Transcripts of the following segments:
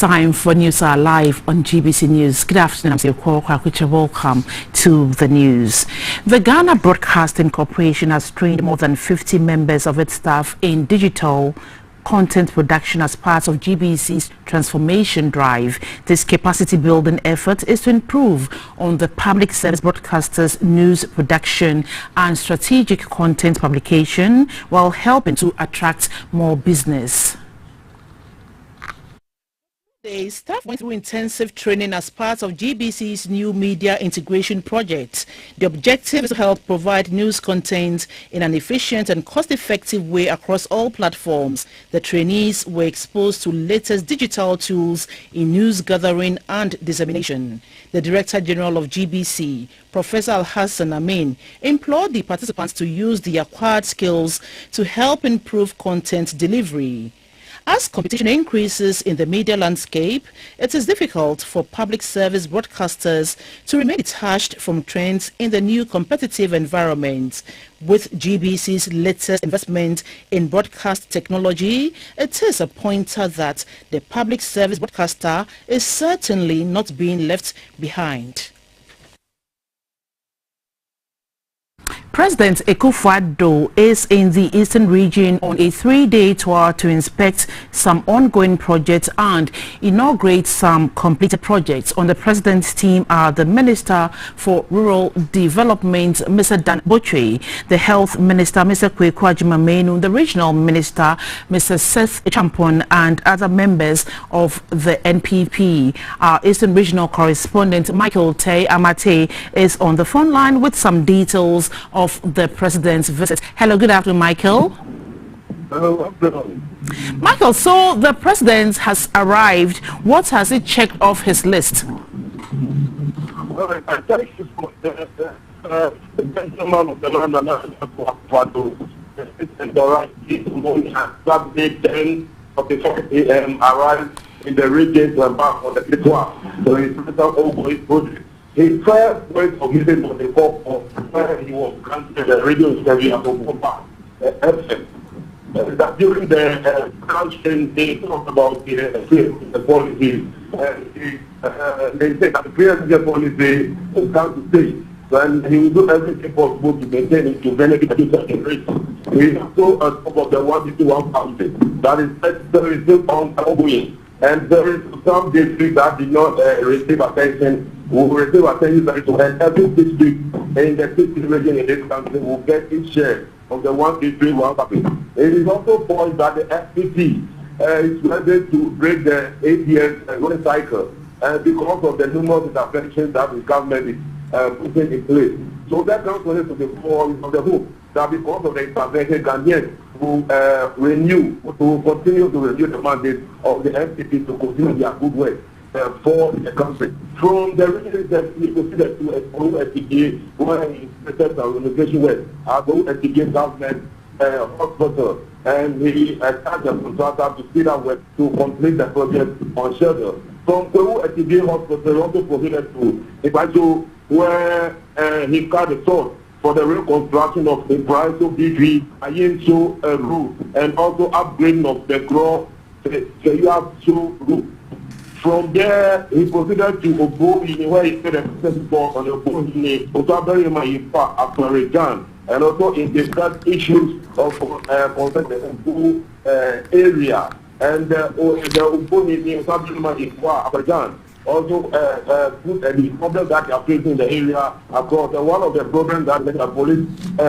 Time for News Are Live on GBC News. Good afternoon, I'm Sir Welcome to the news. The Ghana Broadcasting Corporation has trained more than 50 members of its staff in digital content production as part of GBC's transformation drive. This capacity building effort is to improve on the public service broadcasters' news production and strategic content publication while helping to attract more business. The staff went through intensive training as part of GBC's new media integration project. The objective is to help provide news content in an efficient and cost-effective way across all platforms. The trainees were exposed to latest digital tools in news gathering and dissemination. The Director General of GBC, Professor Al-Hassan Amin, implored the participants to use the acquired skills to help improve content delivery. As competition increases in the media landscape, it is difficult for public service broadcasters to remain detached from trends in the new competitive environment. With GBC's latest investment in broadcast technology, it is a pointer that the public service broadcaster is certainly not being left behind. President Akufo-Addo is in the eastern region on a 3-day tour to inspect some ongoing projects and inaugurate some completed projects. On the president's team are the Minister for Rural Development, Mr. Dan Botwe, the Health Minister, Mr. Kweku Agyeman-Manu, the Regional Minister, Mr. Seth Champon, and other members of the NPP. Our Eastern Regional Correspondent, Michael Tay Amate, is on the phone line with some details of the president's visit. Hello, good afternoon, Michael. Hello, afternoon. Michael, so the president has arrived. What has he checked off his list? Well, I thank you for the gentleman of the land and Saturday 10:45 a.m. arrived in the region to embark on the Pitwa. So he's ongoing project. His first point of visit was the call of where he was granted a radio interview at Okumba FM. That during the council, they talked about the policy. They said that the president's policy is going to stay. And he will do everything possible to maintain it to benefit the generation. He is also on top of the 151,000. That is still ongoing. And there is some districts that did not receive attention. We will receive attention very soon. And every district in the 60 region in this country will get its share of the 1 district, 1 capital. It is also point that the FPT is ready to break the APS cycle because of the numerous interventions that the government is putting in place. So that comes to the core of the hope that because of the intervention, Ghanaians will continue to renew the mandate of the FPT to continue their good work for the country. From the region that we consider to a FPT, where he started the renovation work at the FPT government hospital, and he charged the contractor to speed up work to complete the project on schedule. From Peru FPT hospital, also proceeded to Ibajo, where he cut the sword for the reconstruction of the Braiso BV, Ayenso route, and also upgrading of the Gro Seyasu route. From there, he proceeded to Obo, where he said a successful on the Obo, Otaberima Ipa, Afarigan, and also in discussed issues of concern the Obo area. And the Obo, Otaberima Ipa, Afarigan, also put the problem that they are facing in the area across. One of the problems that the police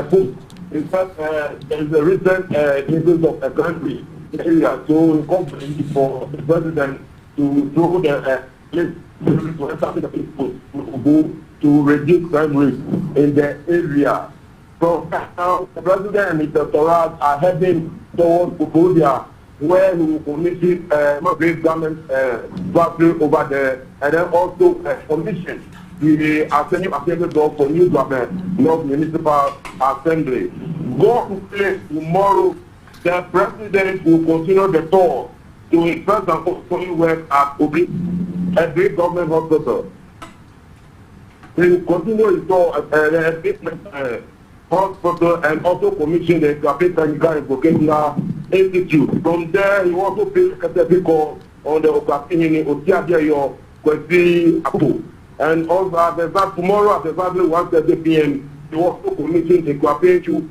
put, in fact, there is a recent increase of a country area. So we call for the president to do the list to establish the people to reduce crime rate in the area. So now the president and Mr. Torad are heading towards Bukodia, where we will commission great government factory over there, and then also commission the assembly door for new government, North Municipal Assembly. Go to place tomorrow, the president will continue the tour to his first and ongoing work at Obi, a great government hospital. He will continue his tour at the hospital and also commission the Capital and Vocational Institute. From there, he also paid a call on the Okapini Otiadio Kwesi Apo. And also at the tomorrow at exactly 1:30 p.m. they also committing the Kwapinchu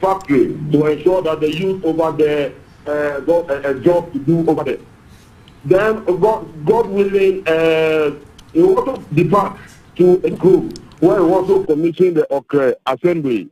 factory to ensure that the youth over there got a job to do over there. Then God willing, he also depart to a group where he also commissioned the Okre Assembly,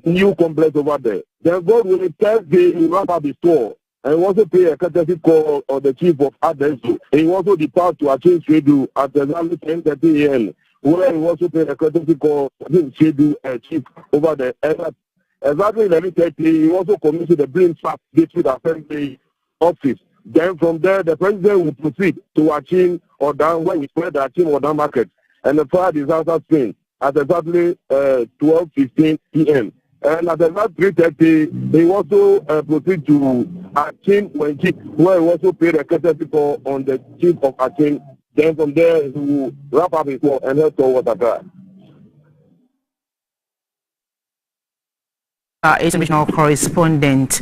new complex over there. Then God willing, Thursday he wrap up the store and also pay a courtesy call on the chief of Adensu. He also depart to Achin Shredu at exactly 10:30 a.m. where he also pay a courtesy call to Shredu chief over there. Exactly 11:30, he also commissioned the Green Park District Assembly office. Then from there, the president will proceed to Achin or down where he spread the Achin or down market and the fire disaster scene at exactly 12:15 p.m. And at about 3:30, he also proceed to Achin Wenji, where he also paid a courtesy call on the chief of Achin. Then from there, he will wrap up his work and head towards Accra. International correspondent.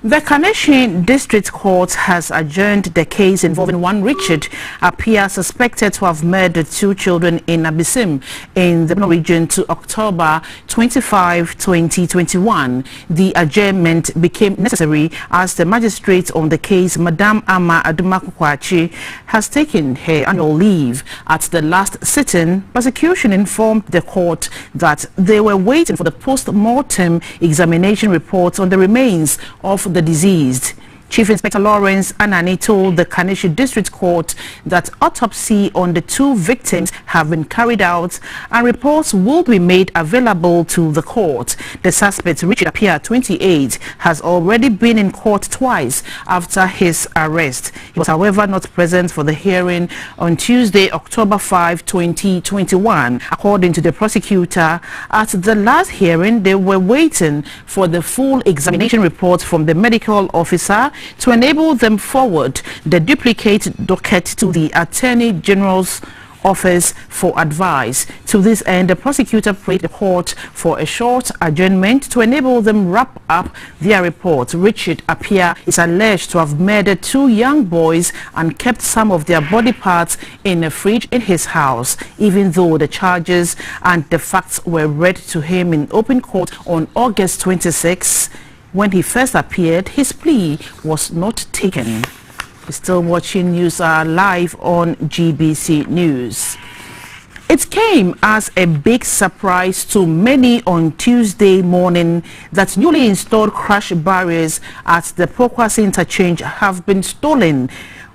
The Kaneshie District Court has adjourned the case involving one Richard Apia suspected to have murdered two children in Abisim in the region to October 25, 2021. The adjournment became necessary as the magistrate on the case, Madam Ama Adumakukwachi, has taken her annual leave. At the last sitting, prosecution informed the court that they were waiting for the post-mortem examination reports on the remains of the deceased. Chief Inspector Lawrence Anani told the Kaneshie District Court that autopsy on the two victims have been carried out and reports will be made available to the court. The suspect, Richard Apia, 28, has already been in court twice after his arrest. He was, however, not present for the hearing on Tuesday, October 5, 2021. According to the prosecutor, at the last hearing, they were waiting for the full examination report from the medical officer to enable them forward the duplicate docket to the Attorney General's office for advice. To this end, the prosecutor prayed the court for a short adjournment to enable them wrap up their report. Richard Apia is alleged to have murdered two young boys and kept some of their body parts in a fridge in his house, even though the charges and the facts were read to him in open court on August 26. When he first appeared, his plea was not taken. We're still watching News live on GBC News. It came as a big surprise to many on Tuesday morning that newly installed crash barriers at the Pokwasi interchange have been stolen,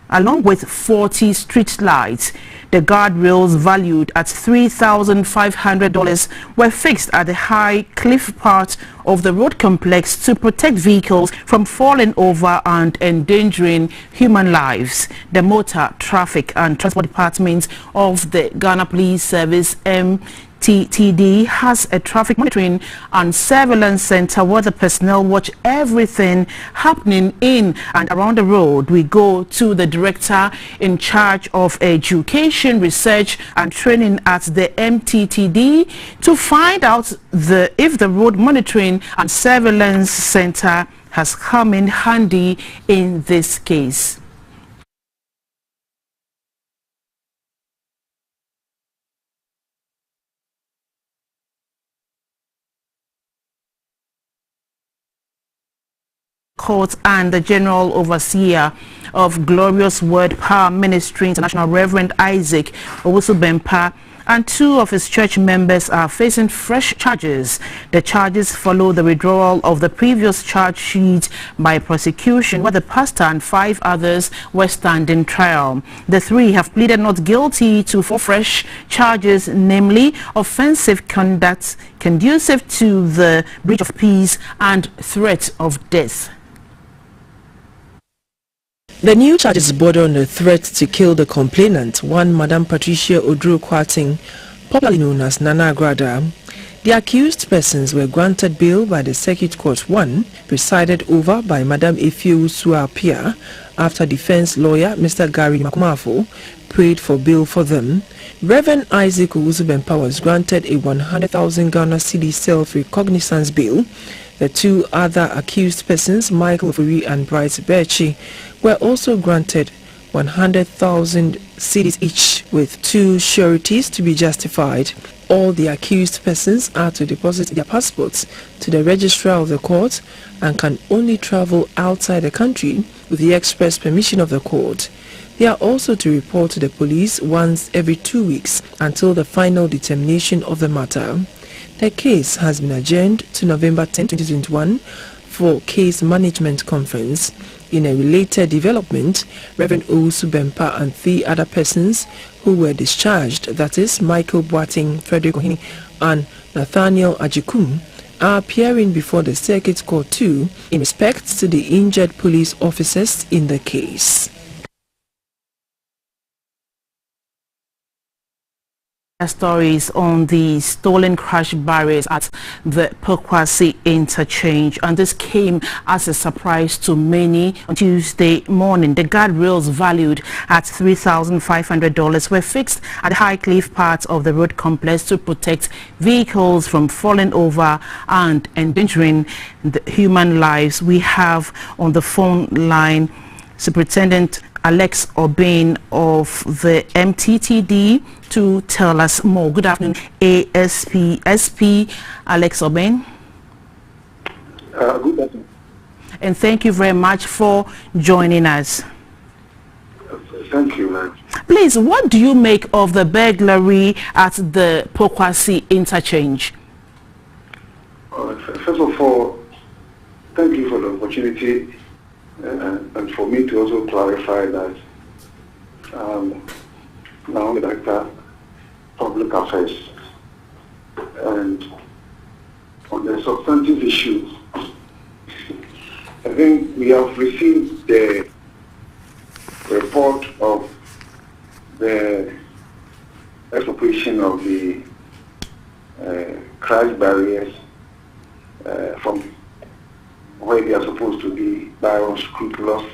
along with 40 street lights. The guardrails, valued at $3,500, were fixed at the high cliff part of the road complex to protect vehicles from falling over and endangering human lives. The Motor, Traffic and Transport Department of the Ghana Police Service, MTTD, has a traffic monitoring and surveillance center where the personnel watch everything happening in and around the road. We go to the director in charge of education, research and training at the MTTD to find out if the road monitoring and surveillance center has come in handy in this case. Court and the General Overseer of Glorious Word Power Ministry International, Reverend Isaac Owusu-Bempah, and two of his church members are facing fresh charges. The charges follow the withdrawal of the previous charge sheet by prosecution, where the pastor and 5 others were standing trial. The 3 have pleaded not guilty to 4 fresh charges, namely offensive conduct conducive to the breach of peace and threat of death. The new charges border on a threat to kill the complainant, one Madam Patricia Oduro-Kwarteng, popularly known as Nana Agrada. The accused persons were granted bail by the Circuit Court 1, presided over by Madam Owusu Apia, after defense lawyer Mr. Gary Makumafo prayed for bail for them. Reverend Isaac Owusu-Bempah was granted a 100,000 Ghana cedi self-recognizance bail. The 2 other accused persons, Michael Furi and Bright Berchi, were also granted 100,000 cedis each, with 2 sureties to be justified. All the accused persons are to deposit their passports to the registrar of the court and can only travel outside the country with the express permission of the court. They are also to report to the police once every 2 weeks until the final determination of the matter. The case has been adjourned to November 10, 2021 for case management conference. In a related development, Reverend Owusu Bempa and 3 other persons who were discharged, that is Michael Boateng, Frederick Ohini and Nathaniel Ajikum, are appearing before the Circuit Court too in respect to the injured police officers in the case. Stories on the stolen crash barriers at the Pokwasi interchange, and this came as a surprise to many. On Tuesday morning, the guardrails valued at $3,500 were fixed at the High Cliff part of the road complex to protect vehicles from falling over and endangering the human lives. We have on the phone line Superintendent Alex Obin of the MTTD to tell us more. Good afternoon, SP Alex Obin. Good afternoon. And thank you very much for joining us. Thank you, ma'am. Please, what do you make of the burglary at the Pokwasi interchange? First of all, thank you for the opportunity. And for me to also clarify that now I'm the Director Public Affairs, and on the substantive issues, I think we have received the report of the expropriation of the crash barriers from where they are supposed to be by unscrupulous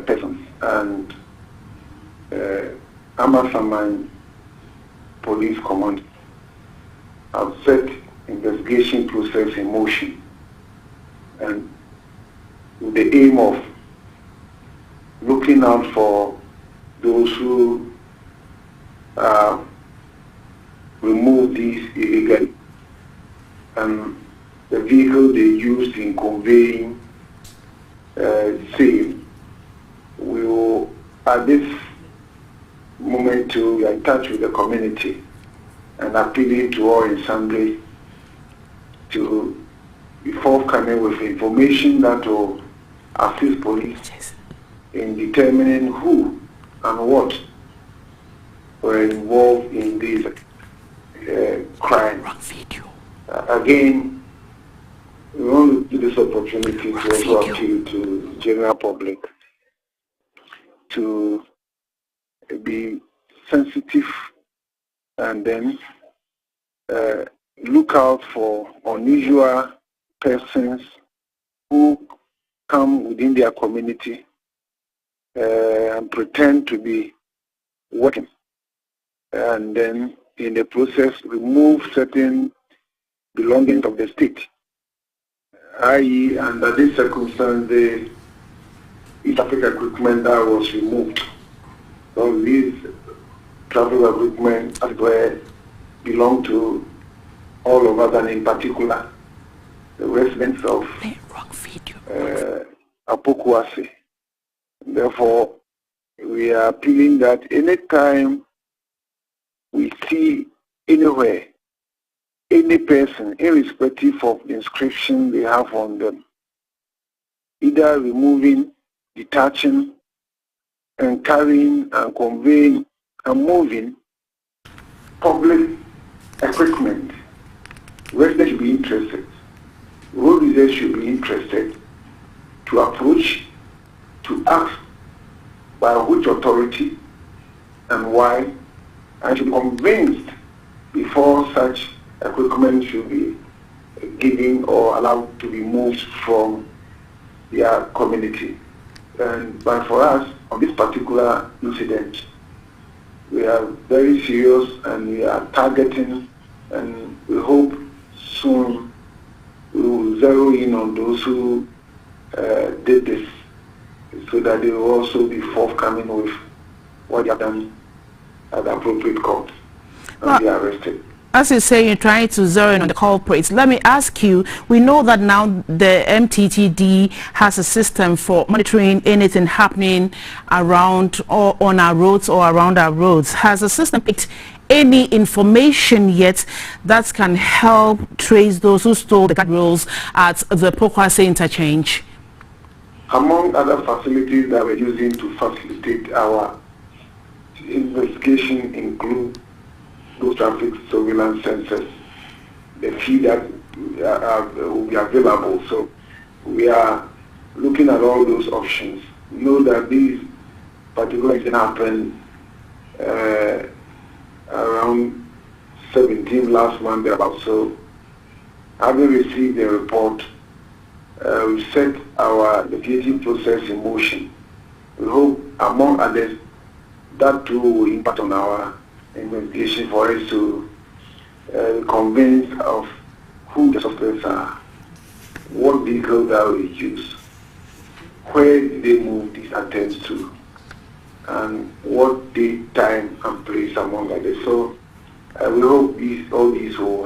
persons. And Amasaman Police Command have set investigation process in motion, and with the aim of looking out for those who remove these illegally, and the vehicle they used in conveying sale. We will, at this moment, to be in touch with the community and appealing to all in sundry to be forthcoming with information that will assist police in determining who and what were involved in these crimes. Again, we want to give this opportunity to also appeal to the general public to be sensitive and then look out for unusual persons who come within their community and pretend to be working, and then in the process remove certain belongings of the state, i.e., under this circumstance, the East Africa equipment that was removed. So these travel equipment, as well, belong to all of us, and in particular, the residents of Apokwasi. Therefore, we are appealing that anytime we see anywhere any person, irrespective of the inscription they have on them, either removing, detaching, and carrying and conveying and moving public equipment, residents should be interested, road users should be interested to approach, to ask by which authority and why, and to be convinced before such equipment should be given or allowed to be moved from their community. But for us, on this particular incident, we are very serious and we are targeting, and we hope soon we will zero in on those who did this so that they will also be forthcoming with what they have done at the appropriate court and be arrested. As you say, you're trying to zero in on the culprits. Let me ask you, we know that now the MTTD has a system for monitoring anything happening around or on our roads or around our roads. Has the system picked any information yet that can help trace those who stole the guardrails at the Pokwase interchange? Among other facilities that we're using to facilitate our investigation include those traffic surveillance sensors, the few that will be available. So we are looking at all those options. We know that these particular incidents happened around 17 last month about. So having received the report, we set our investigating process in motion. We hope, among others, that too will impact on our investigation for us to convince of who the suspects are, what vehicles that we use, where did they move these attempts to, and what date, time, and place, among others. So we hope all these will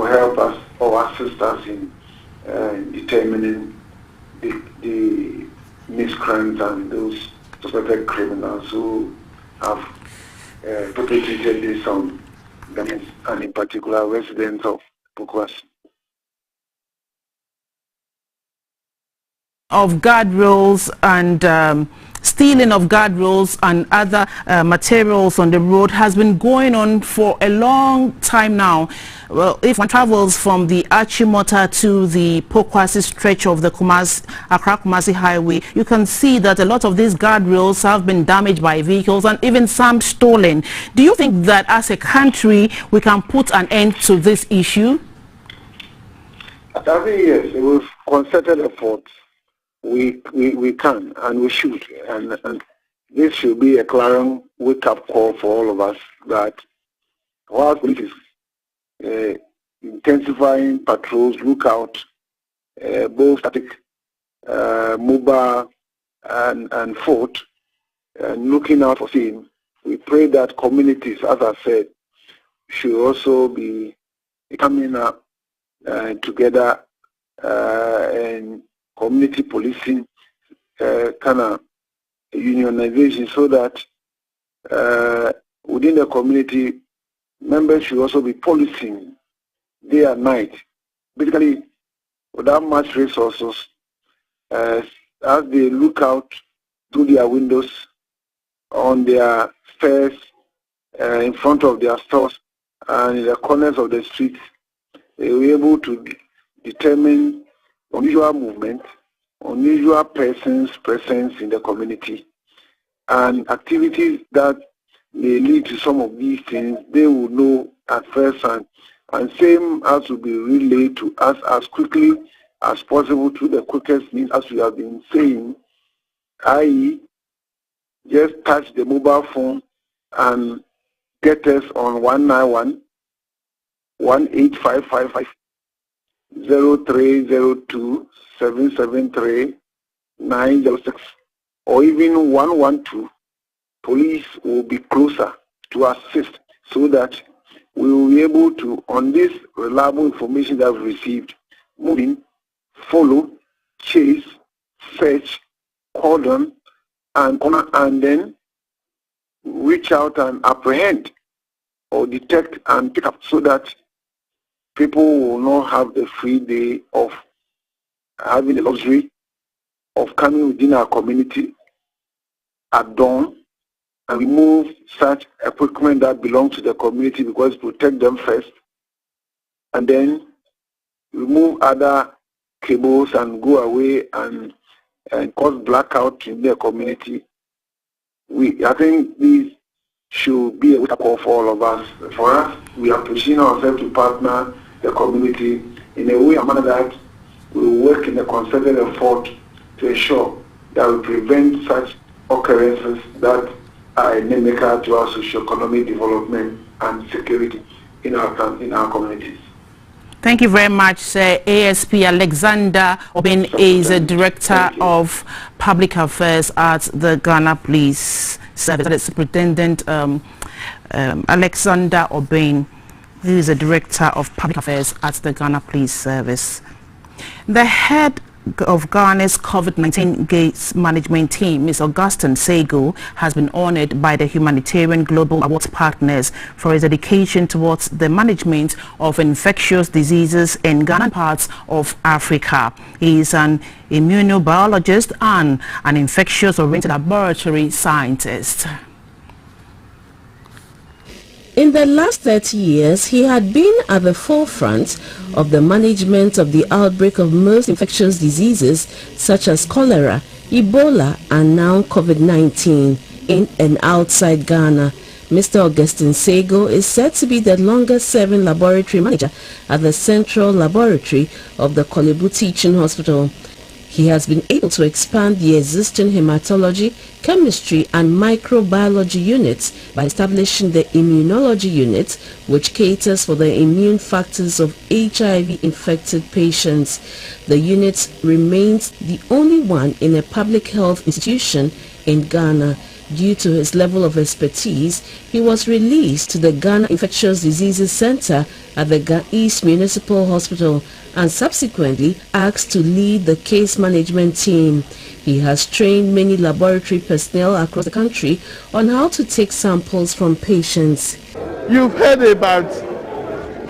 help us or assist us in determining the miscreants and those suspected criminals who have perpetrated this on Ghanaians and in particular residents of Pokwase. Of guardrails and stealing of guardrails and other materials on the road has been going on for a long time now. Well, if one travels from the Achimota to the Pokwase stretch of the Accra-Kumasi highway, you can see that a lot of these guardrails have been damaged by vehicles and even some stolen. Do you think that as a country we can put an end to this issue? I think yes, with concerted efforts we can and we should, and this should be a clarion wake-up call for all of us that while police is intensifying patrols, lookout, both static, mobile, and foot, and looking out for him, we pray that communities, as I said, should also be coming up together and community policing kind of unionization, so that within the community, members should also be policing day and night, basically without much resources, as they look out through their windows, on their stairs, in front of their stores, and in the corners of the streets. They were able to determine unusual movement, unusual persons' presence in the community, and activities that may lead to some of these things. They will know at first, and same as will be relayed to us as quickly as possible through the quickest means, as we have been saying, i.e., just touch the mobile phone and get us on 191 18555 0302 773 906, or even 112. Police will be closer to assist, so that we will be able to, on this reliable information that we've received, move in, follow, chase, search, cordon, and then reach out and apprehend or detect and pick up, so that people will not have the free day of having the luxury of coming within our community at dawn and remove such equipment that belong to the community, because protect them first, and then remove other cables and go away and cause blackout in their community. I think these should be a wake-up call for all of us. For us, we are positioning ourselves to partner the community in a way and manner that we will work in a concerted effort to ensure that we prevent such occurrences that are inimical to our socio-economic development and security in our communities. Thank you very much, ASP Alexander Obin is a Director of Public Affairs at the Ghana Police Service. That is Superintendent Alexander Obin, who is a Director of Public Affairs at the Ghana Police Service. The head of Ghana's COVID-19 case management team, Ms. Augustine Sego, has been honored by the Humanitarian Global Awards partners for his dedication towards the management of infectious diseases in Ghana and parts of Africa. He is an immunobiologist and an infectious-oriented laboratory scientist. In the last 30 years, he had been at the forefront of the management of the outbreak of most infectious diseases such as cholera, Ebola, and now COVID-19 in and outside Ghana. Mr. Augustine Sego is said to be the longest-serving laboratory manager at the Central Laboratory of the Korle Bu Teaching Hospital. He has been able to expand the existing hematology, chemistry and microbiology units by establishing the immunology unit, which caters for the immune factors of HIV-infected patients. The unit remains the only one in a public health institution in Ghana. Due to his level of expertise, he was released to the Ghana Infectious Diseases Center at the East Municipal Hospital and subsequently asked to lead the case management team. He has trained many laboratory personnel across the country on how to take samples from patients. You've heard about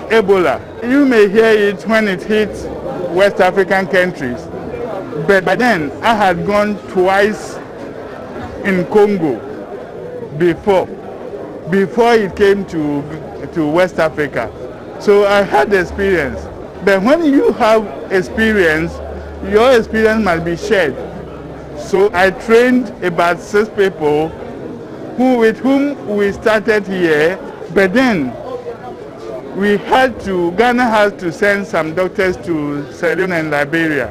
Ebola. You may hear it when it hits West African countries. But by then, I had gone twice in Congo before it came to West Africa. So I had experience. But when you have experience, your experience must be shared. So I trained about 6 people with whom we started here, but then Ghana has to send some doctors to Sierra Leone and Liberia,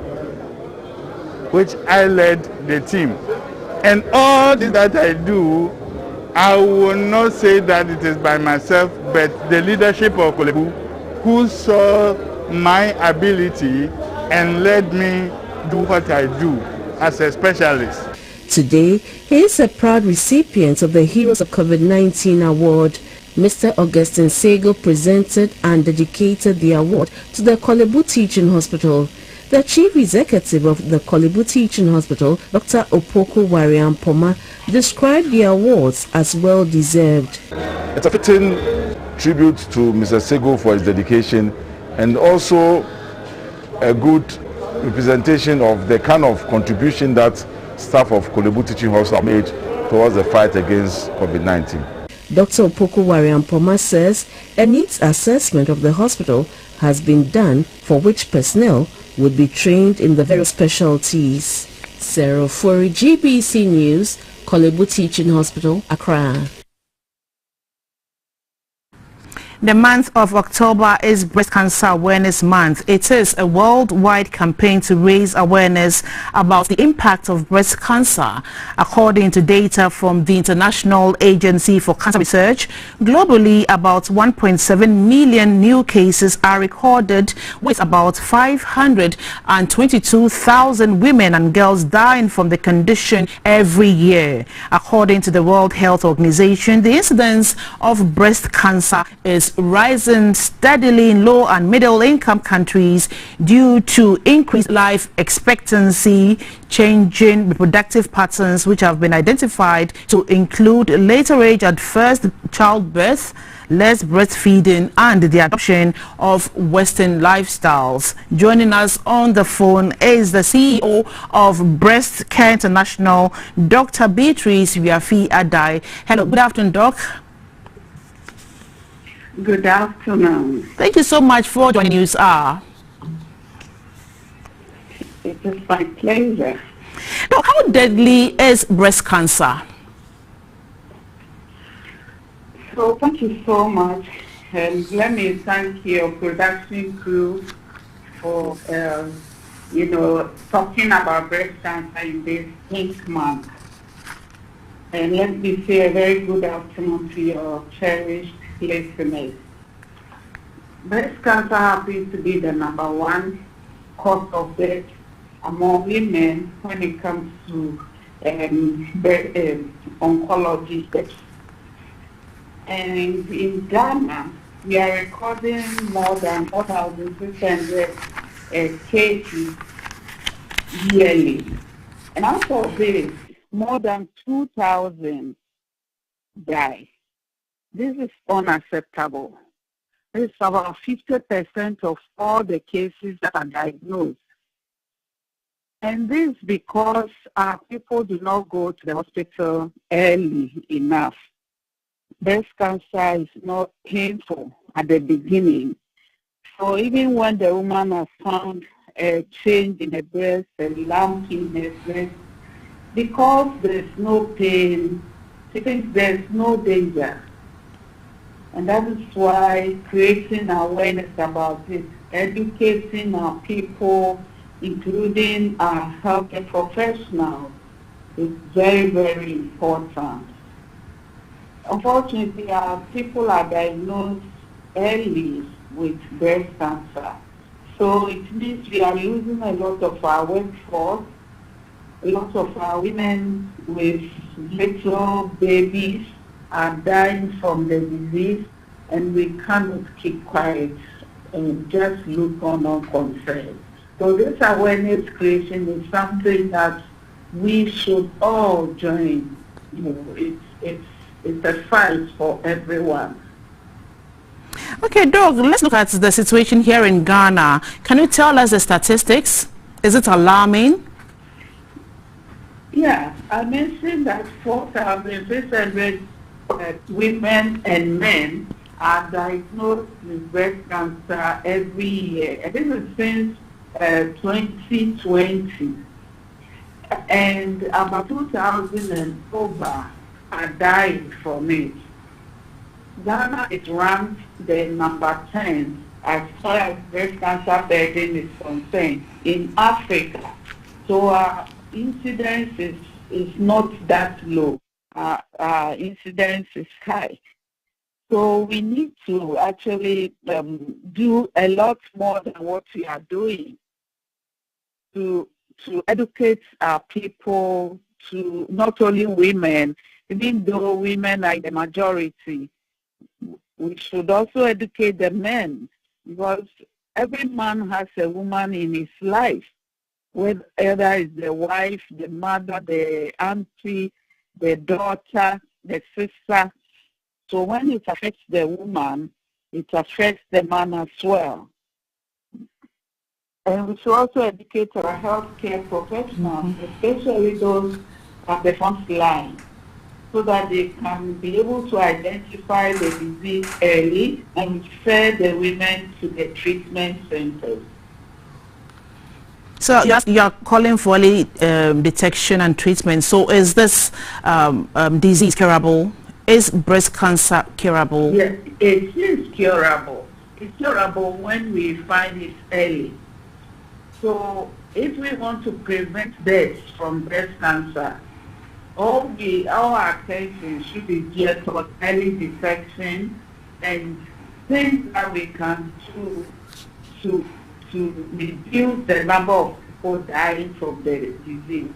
which I led the team. And all that I do, I will not say that it is by myself, but the leadership of Korle Bu, who saw my ability and let me do what I do as a specialist. Today, he is a proud recipient of the Heroes of COVID-19 award. Mr. Augustine Sego presented and dedicated the award to the Korle Bu Teaching Hospital. The chief executive of the Korle Bu Teaching Hospital, Dr. Opoku Wariampoma, described the awards as well deserved. It's a fitting tribute to Mr. Sego for his dedication and also a good representation of the kind of contribution that staff of Korle Bu Teaching Hospital made towards the fight against COVID-19. Dr. Opoku Wariampoma says a needs assessment of the hospital has been done, for which personnel would be trained in the various specialties. Sarah Fori, GBC News, Korle Bu Teaching Hospital, Accra. The month of October is Breast Cancer Awareness Month. It is a worldwide campaign to raise awareness about the impact of breast cancer. According to data from the International Agency for Cancer Research, globally about 1.7 million new cases are recorded, with about 522,000 women and girls dying from the condition every year. According to the World Health Organization, the incidence of breast cancer is rising steadily in low and middle income countries due to increased life expectancy, changing reproductive patterns which have been identified to include later age at first childbirth, less breastfeeding and the adoption of Western lifestyles. Joining us on the phone is the CEO of Breast Care International, Dr. Beatrice Wiafi Adai. Hello, good afternoon, Doc. Good afternoon. Thank you so much for joining News Hour. It is my pleasure. Now, how deadly is breast cancer? So thank you so much, and let me thank your production crew for talking about breast cancer in this pink month. And let me say a very good afternoon to your cherished listeners. breast cancer happens to be the #1 cause of death among women when it comes to oncology steps. And in Ghana, we are recording more than 4,600 cases yearly. And out of this, more than 2,000 die. This is unacceptable. This is about 50% of all the cases that are diagnosed. And this because our people do not go to the hospital early enough. Breast cancer is not painful at the beginning. So even when the woman has found a change in the breast, a lump in the breast, because there's no pain, she thinks there's no danger. And that is why creating awareness about it, educating our people, including our healthcare professionals, is very, very important. Unfortunately, our people are diagnosed early with breast cancer. So it means we are losing a lot of our workforce, a lot of our women with little babies are dying from the disease, and we cannot keep quiet and just look on unconcerned. So this awareness creation is something that we should all join. It's a fight for everyone. Okay, Doc, let's look at the situation here in Ghana. Can you tell us the statistics? Is it alarming? Yeah, I mentioned that 4,600 women and men are diagnosed with breast cancer every year. And this is since 2020. And about 2,000 and over are dying from it. Ghana is ranked the #10 as far as breast cancer burden is concerned in Africa. So our incidence is not that low. Our incidence is high. So we need to actually do a lot more than what we are doing to educate our people, to not only women, even though women are the majority, we should also educate the men, because every man has a woman in his life, whether it's the wife, the mother, the auntie, the daughter, the sister. So when it affects the woman, it affects the man as well. And we should also educate our healthcare professionals, especially those at the front line, so that they can be able to identify the disease early and refer the women to the treatment centers. So you are calling for early detection and treatment. So is this disease curable? Is breast cancer curable? Yes, it is curable. It's curable when we find it early. So if we want to prevent deaths from breast cancer, all our attention should be geared toward early detection and things that we can do to reduce the number of people dying from the disease.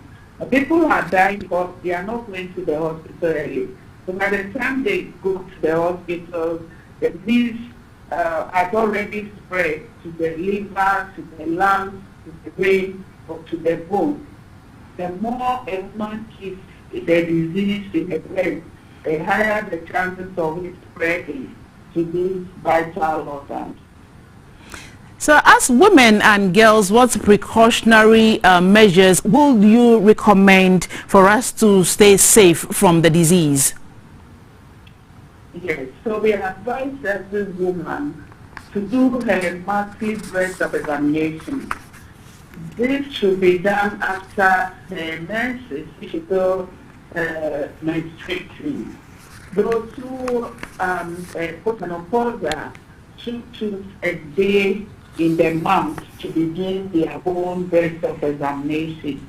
People are dying because they are not going to the hospital early. So by the time they go to the hospital, the disease has already spread to the liver, to the lungs, to the brain, or to the bone. The more a woman keeps the disease in the brain, the higher the chances of it spreading to these vital organs. So as women and girls, what precautionary measures will you recommend for us to stay safe from the disease? Yes, so we advise every woman to do her monthly breast examination. This should be done after the nurses physical menstruating. Those who postmenopausal should choose a day in the month to begin their own breast examination.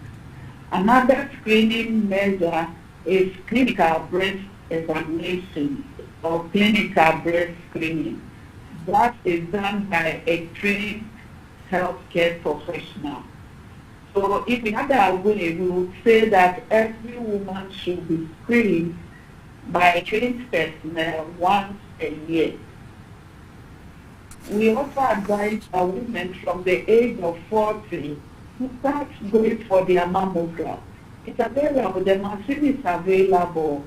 Another screening measure is clinical breast examination or clinical breast screening. that is done by a trained healthcare professional. So if we had our way, we would say that every woman should be screened by a trained personnel once a year. We also advise our women from the age of 40 to start going for their mammogram. It's available, the machine is available.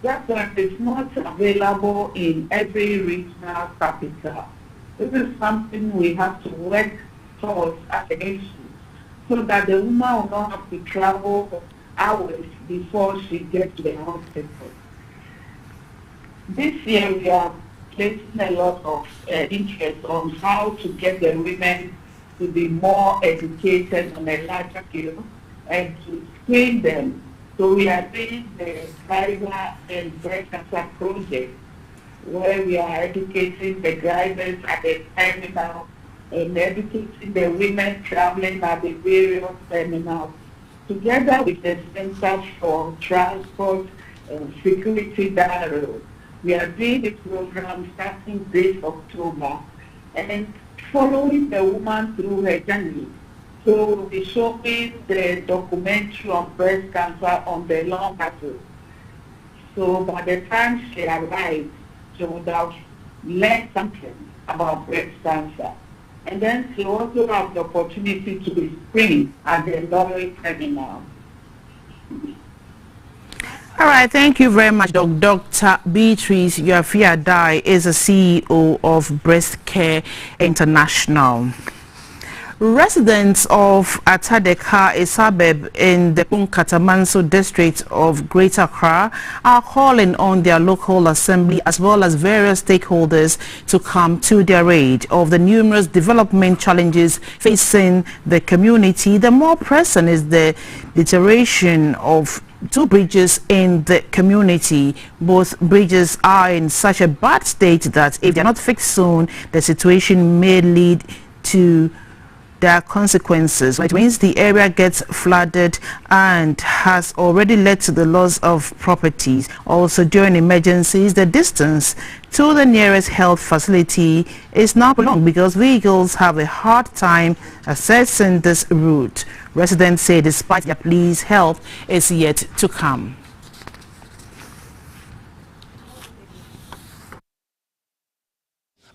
Just that it's not available in every regional capital. This is something we have to work towards as an issue, so that the woman will not have to travel hours before she gets to the hospital. This year we are placing a lot of interest on how to get the women to be more educated on a larger scale and to screen them. So we are doing the driver and breast cancer project, where we are educating the drivers at the terminal and educating the women traveling at the various terminals, together with the Center for Transport and Security Dialogue. We are doing the program starting this October and following the woman through her journey. So we'll be showing the documentary on breast cancer on the long battle. So by the time she arrives, she would have learned something about breast cancer. And then she also have the opportunity to be screened at the lorry terminal. All right, thank you very much, Dr. Beatrice Yafia-Dai is the CEO of Breast Care International. Residents of Atadeka, a suburb in the Katamanso district of Greater Accra, are calling on their local assembly as well as various stakeholders to come to their aid of the numerous development challenges facing the community. The more pressing is the deterioration of two bridges in the community. Both bridges are in such a bad state that if they are not fixed soon, the situation may lead to their consequences. It means the area gets flooded and has already led to the loss of properties. Also, during emergencies, the distance to the nearest health facility is now prolonged because vehicles have a hard time accessing this route. Residents say despite their pleas, help is yet to come.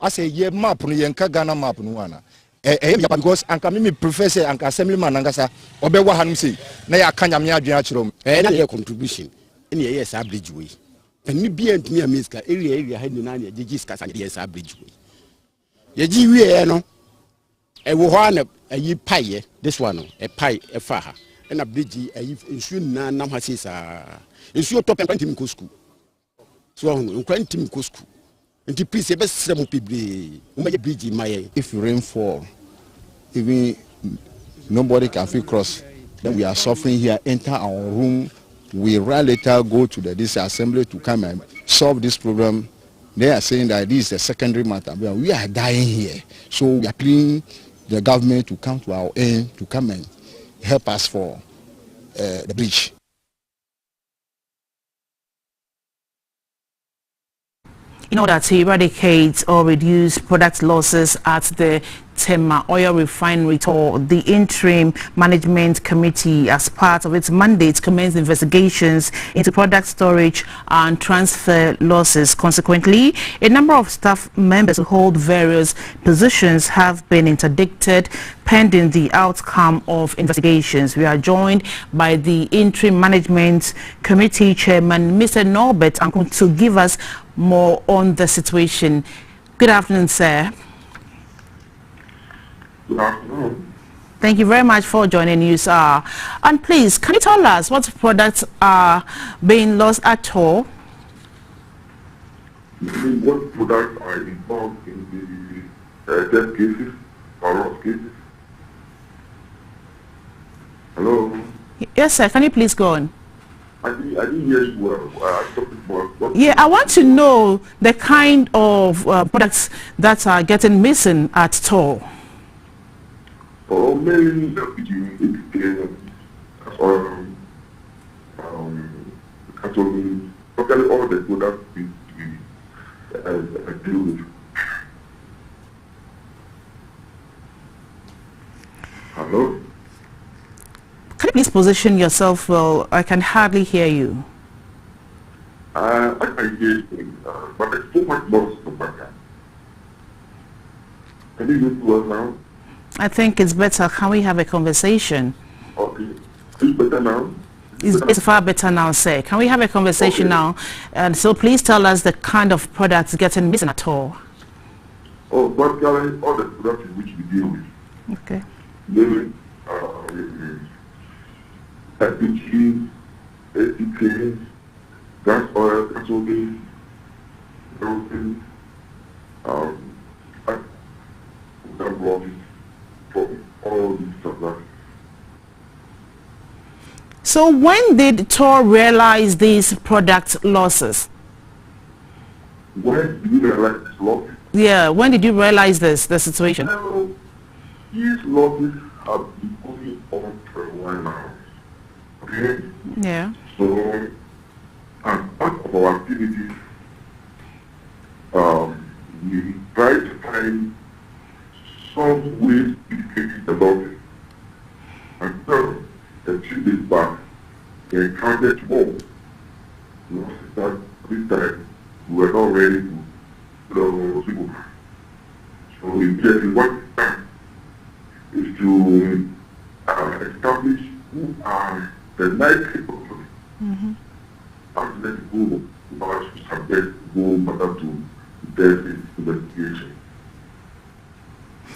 I say, yeah, map no yenka Ghana map no wana. Because anka me prefer say anka assemblyman angasa obewa hanum say na ya kanya me adwen akiro na your contribution in the yes bridge way. And me be antimi amiska area ha ni na na jeji ska sa yes bridge way. Ye ji wie no e wo ho na ayi paye this one e pie e fa ha na bridge ayi nsuo na nam ha sei sa nsuo top kwantim ko school so ho kwantim ko school. If rain fall, even nobody can feel cross. Then we are suffering here, enter our room. We rather later go to the this assembly to come and solve this problem. They are saying that this is a secondary matter. We are dying here. So we are pleading the government to come to our aid, to come and help us for the bridge. In order to eradicate or reduce product losses at the Tema Oil Refinery, the Interim Management Committee, as part of its mandate, commenced investigations into product storage and transfer losses. Consequently, a number of staff members who hold various positions have been interdicted pending the outcome of investigations. We are joined by the Interim Management Committee Chairman, Mr. Norbert Ankun, to give us more on the situation. Good afternoon, sir. Good afternoon. Thank you very much for joining us. And please, can you tell us what products are being lost at all? What products are involved in the death cases or loss cases? Hello? Yes, sir. Can you please go on? I didn't hear you well. Yeah, I want to know the kind of products that are getting missing at Tor. Oh, mainly actually all the products we deal with. Hello? Can you please position yourself well? I can hardly hear you. I can hear you, but there's too much noise in the background. Can you hear me well now? I think it's better. Can we have a conversation? Okay. Is it better now? It's far better now, sir. Can we have a conversation now? And so please tell us the kind of products getting missing at all. Oh, basically, all the products in which we deal with. Okay. Namely, LPG, ATK, gas oil, gasoline, everything. That brought it from all these suppliers. So when did Tor realize these product losses? When do you realize this losses? Yeah, when did you realize the situation? Well, these losses have been going on for a while now. Okay? Yeah. So, as part of our activities, we try to find some ways to educate about it. And so, a few days back, we encountered more. That this time, we were not ready to people. So immediately what is done is to establish who are the likely people. And let go about to subject go matter to their investigation.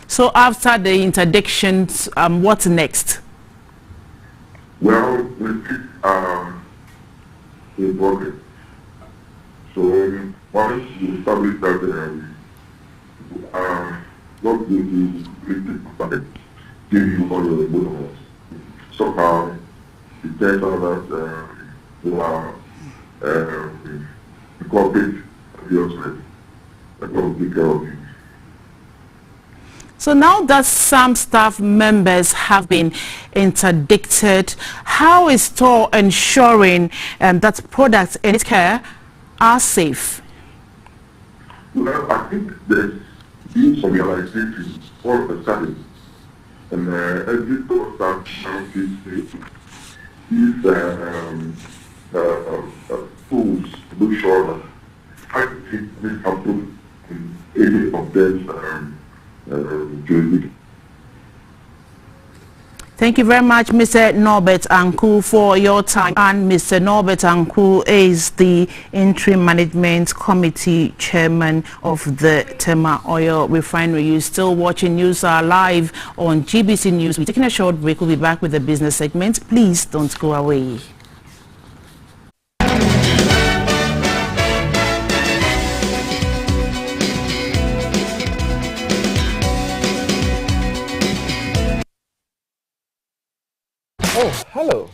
So after the interdictions, what's next? Well, we still in progress. So once we establish that not going to really give you all your bonus. Somehow, it turns out that you are incorporate yourself. I'm going to take care of you. So now that some staff members have been interdicted, how is Tor ensuring that products in its care are safe? Well, I think there's been some realization all of a sudden, and every Tor staff now takes these tools to make sure that I think this happens in any of them jurisdiction. Thank you very much, Mr. Norbert Anku, for your time. And Mr. Norbert Anku is the interim management committee chairman of the Tema Oil Refinery. You're still watching News Hour live on GBC News. We're taking a short break. We'll be back with the business segment. Please don't go away. Oh, hello.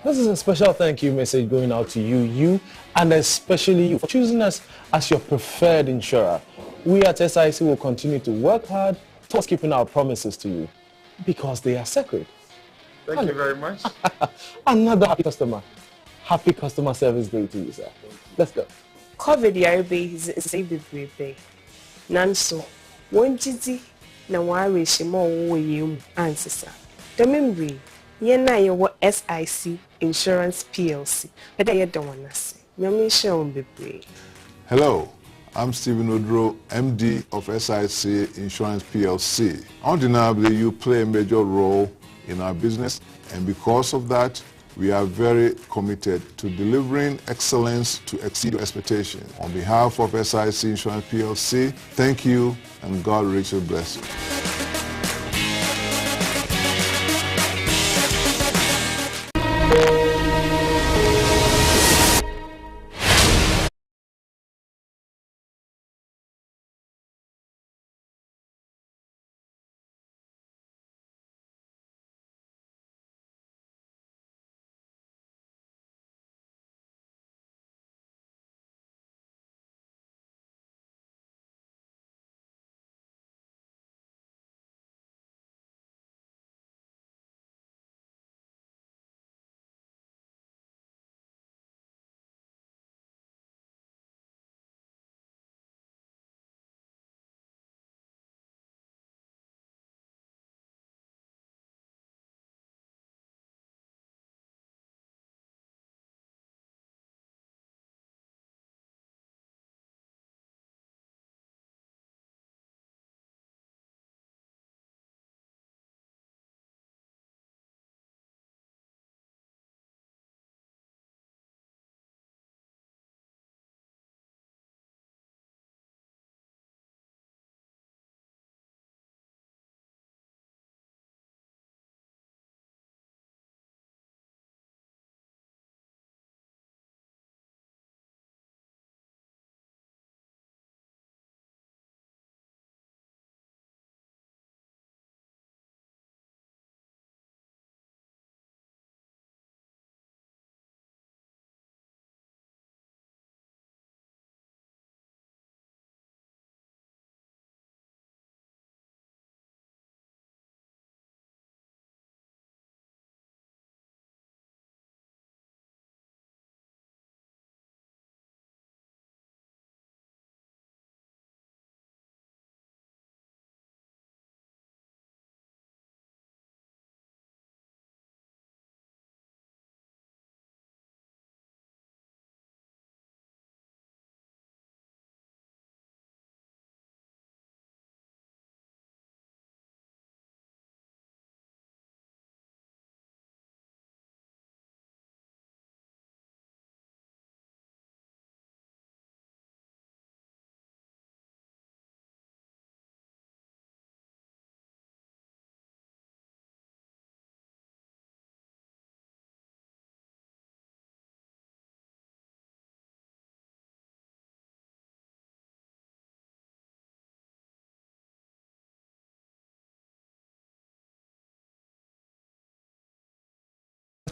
This is a special thank you message going out to you, and especially you for choosing us as your preferred insurer. We at SIC will continue to work hard towards keeping our promises to you because they are sacred. Thank you very much. Another happy customer. Happy customer service day to you, sir. Let's go. COVID is a baby. Nanso, one jiti na wari shimo wo yemu answer. Remember, yena yewo SIC Insurance PLC. But I don't want to say. Nyamisha bebre. Hello, I'm Stephen Odro, MD of SIC Insurance PLC. Undeniably, you play a major role in our business, and because of that, we are very committed to delivering excellence to exceed your expectations. On behalf of SIC Insurance PLC, thank you, and God richly bless you.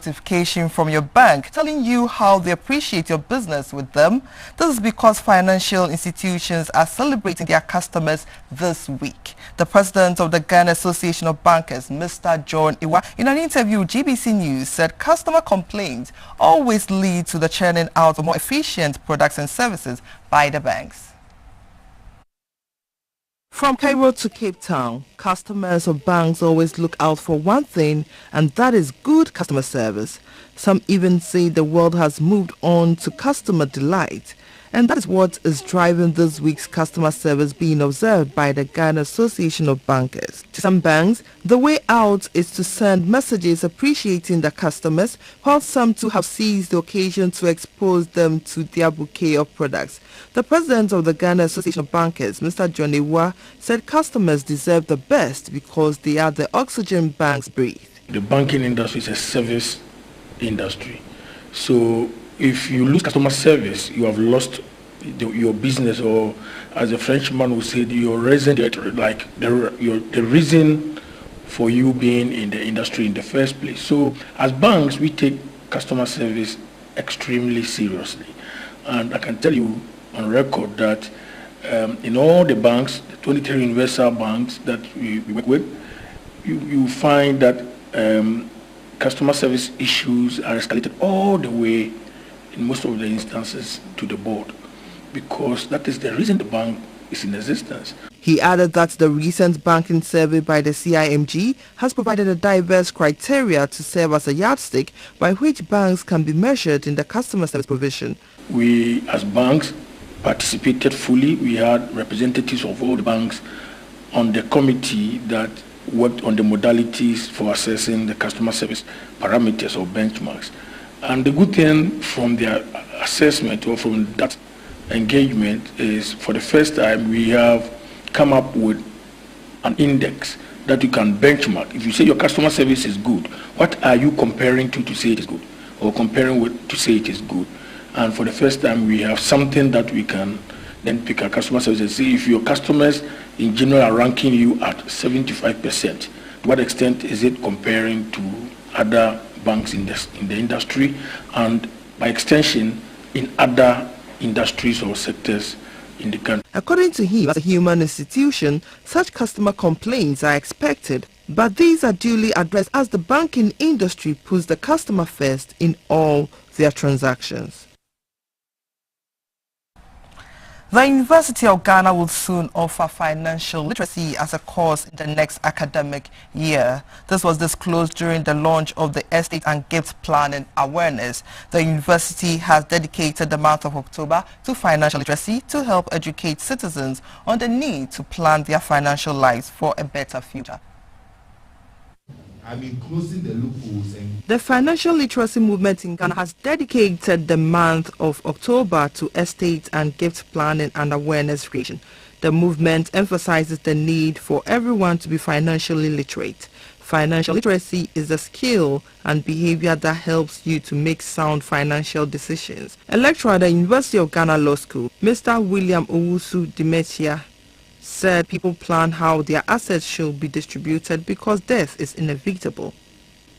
notification from your bank telling you how they appreciate your business with them. This is because financial institutions are celebrating their customers this week. The president of the Ghana Association of Bankers, Mr. John Iwa, in an interview with GBC News, said customer complaints always lead to the churning out of more efficient products and services by the banks. From Cairo to Cape Town, customers of banks always look out for one thing, and that is good customer service. Some even say the world has moved on to customer delight, and that is what is driving this week's customer service being observed by the Ghana Association of Bankers. To some banks, the way out is to send messages appreciating the customers, while some too have seized the occasion to expose them to their bouquet of products. The president of the Ghana Association of Bankers, Mr. John Iwa, said customers deserve the best because they are the oxygen banks breathe. The banking industry is a service industry. So if you lose customer service, you have lost your business, or as a Frenchman would say, your reason, like the reason for you being in the industry in the first place. So as banks, we take customer service extremely seriously. And I can tell you on record that in all the banks, the 23 universal banks that we work with, you find that customer service issues are escalated all the way in most of the instances to the board, because that is the reason the bank is in existence. He added that the recent banking survey by the CIMG has provided a diverse criteria to serve as a yardstick by which banks can be measured in the customer service provision. We as banks participated fully. We had representatives of all the banks on the committee that worked on the modalities for assessing the customer service parameters or benchmarks. And the good thing from their assessment or from that engagement is, for the first time, we have come up with an index that you can benchmark. If you say your customer service is good, what are you comparing to say it is good, or comparing with to say it is good? And for the first time, we have something that we can then pick our customer service and see if your customers in general are ranking you at 75%. To what extent is it comparing to other banks in the industry, and by extension in other industries or sectors in the country? According to him, as a human institution, such customer complaints are expected, but these are duly addressed as the banking industry puts the customer first in all their transactions. The University of Ghana will soon offer financial literacy as a course in the next academic year. This was disclosed during the launch of the Estate and Gift Planning Awareness. The university has dedicated the month of October to financial literacy to help educate citizens on the need to plan their financial lives for a better future. Closing the loopholes. The financial literacy movement in Ghana has dedicated the month of October to estate and gift planning and awareness creation. The movement emphasizes the need for everyone to be financially literate. Financial literacy is a skill and behavior that helps you to make sound financial decisions. A lecturer at the University of Ghana Law School, Mr. William Owusu Dimetia, said people plan how their assets should be distributed because death is inevitable.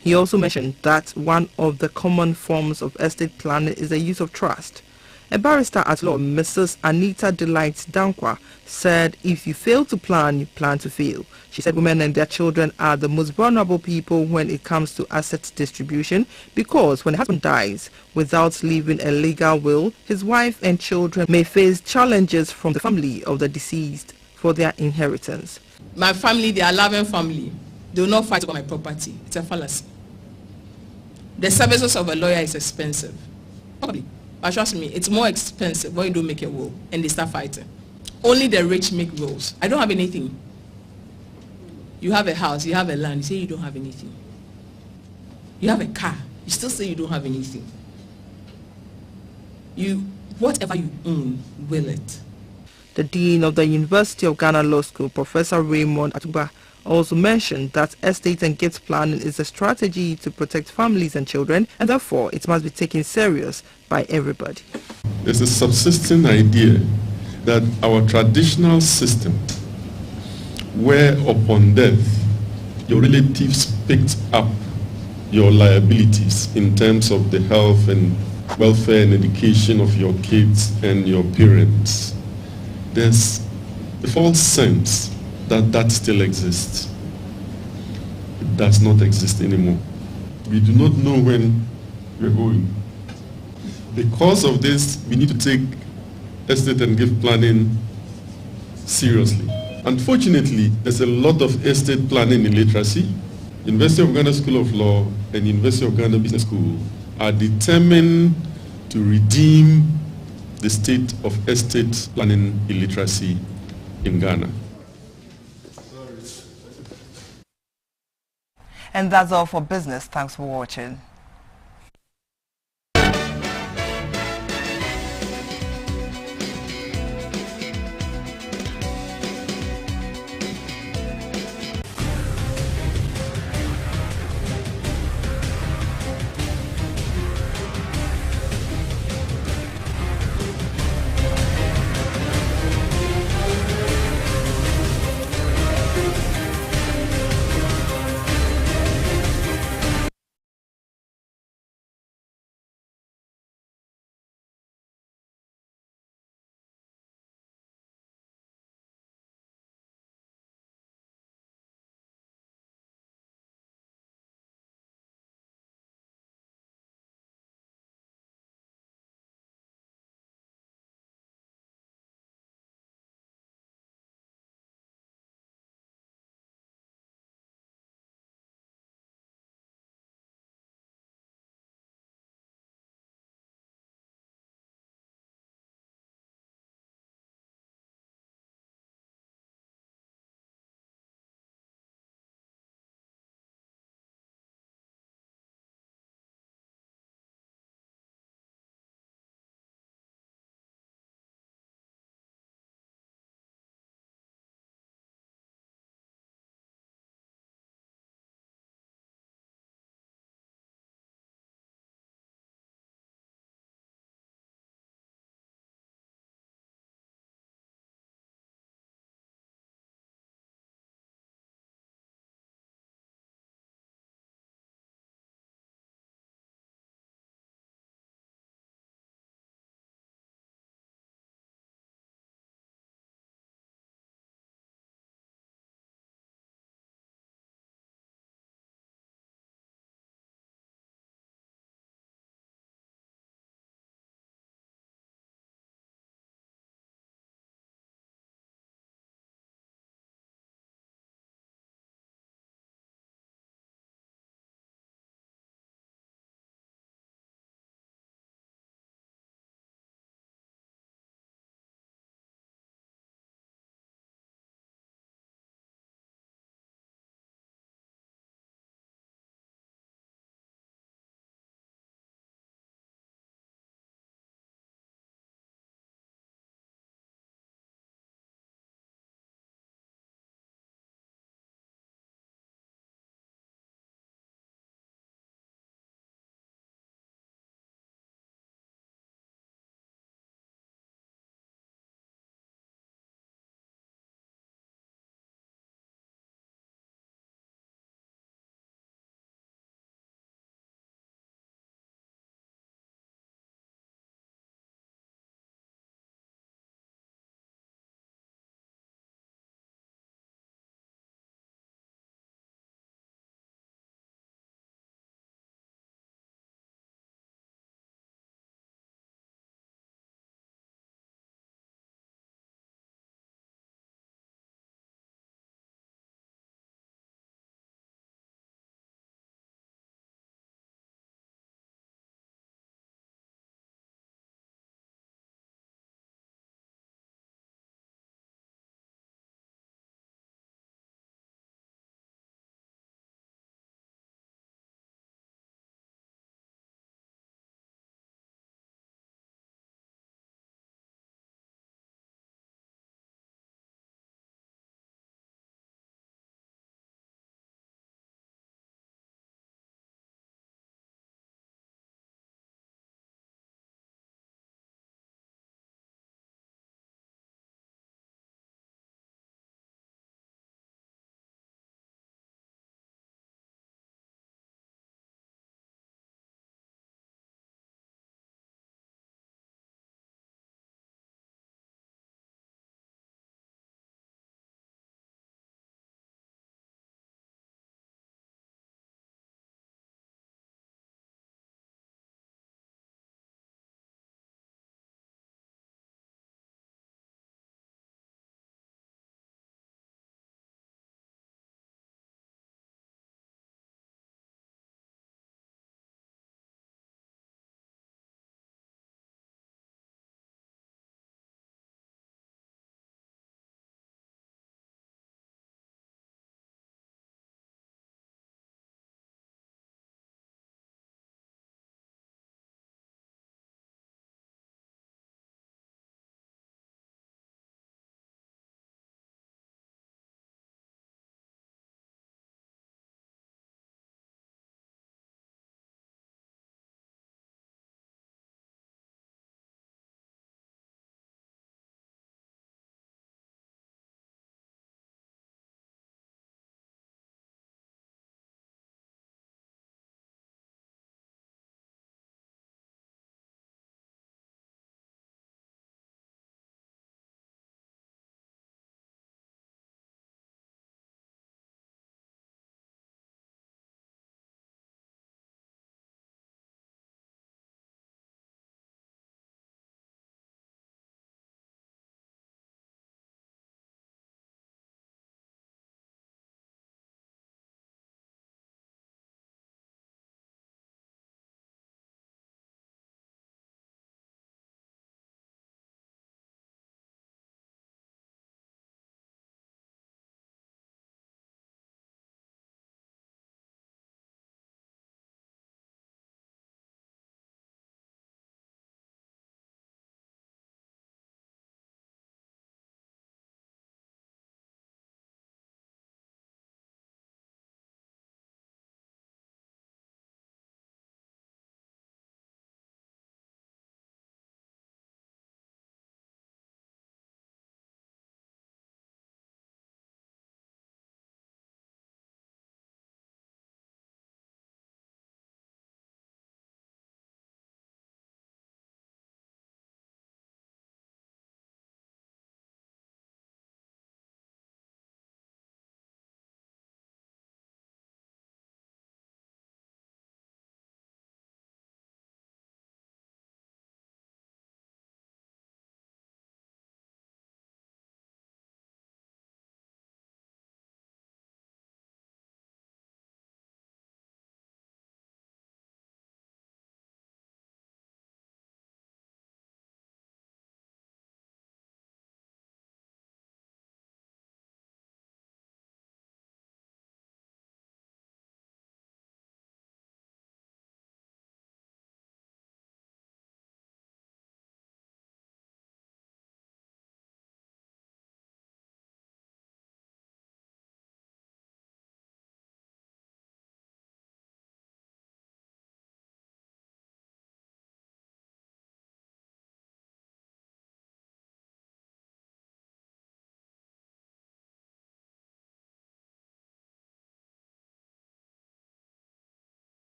He also mentioned that one of the common forms of estate planning is the use of trust. A barrister at law, Mrs. Anita Delight Dankwa, said if you fail to plan, you plan to fail. She said women and their children are the most vulnerable people when it comes to asset distribution, because when a husband dies without leaving a legal will, his wife and children may face challenges from the family of the deceased for their inheritance. My family, they are loving family. They will not fight over my property. It's a fallacy. The services of a lawyer is expensive. Probably. But trust me, it's more expensive when you don't make a will and they start fighting. Only the rich make wills. I don't have anything. You have a house, you have a land, you say you don't have anything. You have a car, you still say you don't have anything. Whatever you own, will it. The Dean of the University of Ghana Law School, Professor Raymond Atuba, also mentioned that estate and gift planning is a strategy to protect families and children, and therefore it must be taken serious by everybody. There's a subsisting idea that our traditional system, where upon death your relatives picked up your liabilities in terms of the health and welfare and education of your kids and your parents. There's a false sense that that still exists. It does not exist anymore. We do not know when we're going. Because of this, we need to take estate and gift planning seriously. Unfortunately, there's a lot of estate planning illiteracy. University of Ghana School of Law and University of Ghana Business School are determined to redeem the state of estate planning illiteracy in Ghana. And that's all for business. Thanks for watching.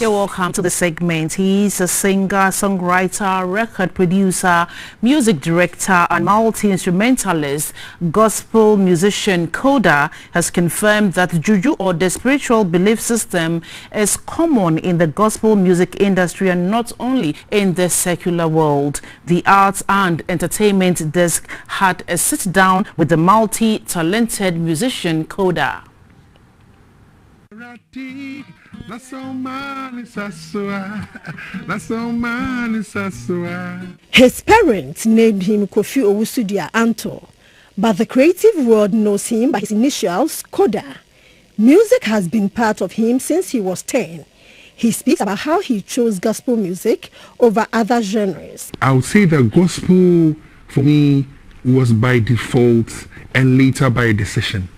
You're welcome to the segment. He's a singer, songwriter, record producer, music director, and multi-instrumentalist. Gospel musician Koda has confirmed that juju, or the spiritual belief system, is common in the gospel music industry and not only in the secular world. The Arts and Entertainment Desk had a sit-down with the multi-talented musician Koda. His parents named him Kofi Owusu Anto, but the creative world knows him by his initials, Koda. Music has been part of him since he was 10. He speaks about how he chose gospel music over other genres. I would say that gospel for me was by default and later by decision.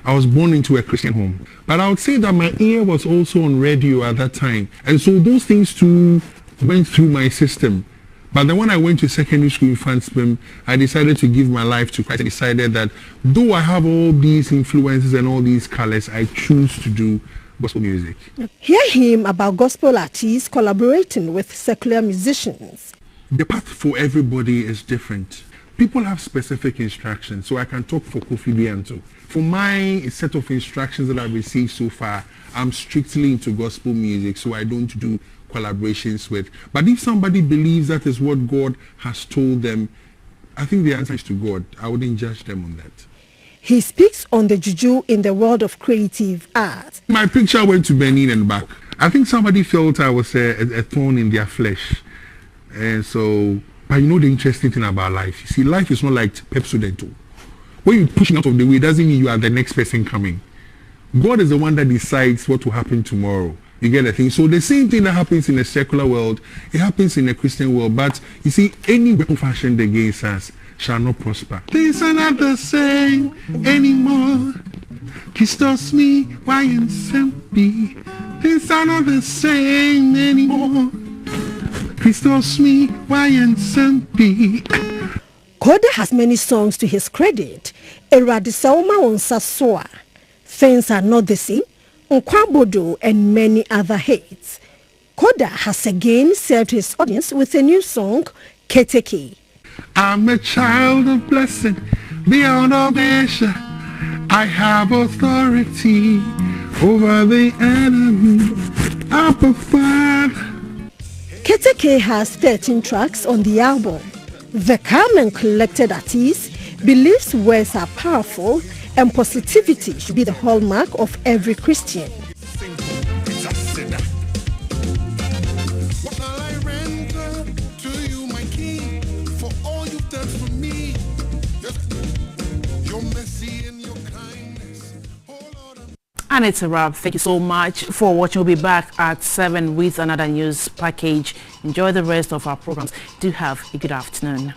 I was born into a Christian home, but I would say that my ear was also on radio at that time, and so those things too went through my system. But then when I went to secondary school in Fansbim, I decided to give my life to Christ. I decided that though I have all these influences and all these colors, I choose to do gospel music. Hear him about gospel artists collaborating with secular musicians. The path for everybody is different. People have specific instructions, so I can talk for Kofi Bianto. For my set of instructions that I've received so far, I'm strictly into gospel music, so I don't do collaborations with. But if somebody believes that is what God has told them, I think the answer is to God. I wouldn't judge them on that. He speaks on the juju in the world of creative art. My picture went to Benin and back. I think somebody felt I was a thorn in their flesh. And so, but you know the interesting thing about life? You see, life is not like Pepsodent. When you push out of the way, it doesn't mean you are the next person coming. God is the one that decides what will happen tomorrow. You get the thing? So the same thing that happens in the secular world, it happens in the Christian world. But you see, any weapon fashioned against us shall not prosper. Things are not the same anymore. Kistos me, why and sempi. Things are not the same anymore. Kistos me, why and sempi. Koda has many songs to his credit. Eradisauma Onsasoa, Things Are Not the Same, Nkwabodo, and many other hits. Koda has again served his audience with a new song, Keteke. I'm a child of blessing beyond all measure. I have authority over the enemy. Abba Father. Keteke has 13 tracks on the album. The calm and collected artist believes words are powerful and positivity should be the hallmark of every Christian. And it's a wrap. Thank you so much for watching. We'll be back at 7 with another news package. Enjoy the rest of our programs. Do have a good afternoon.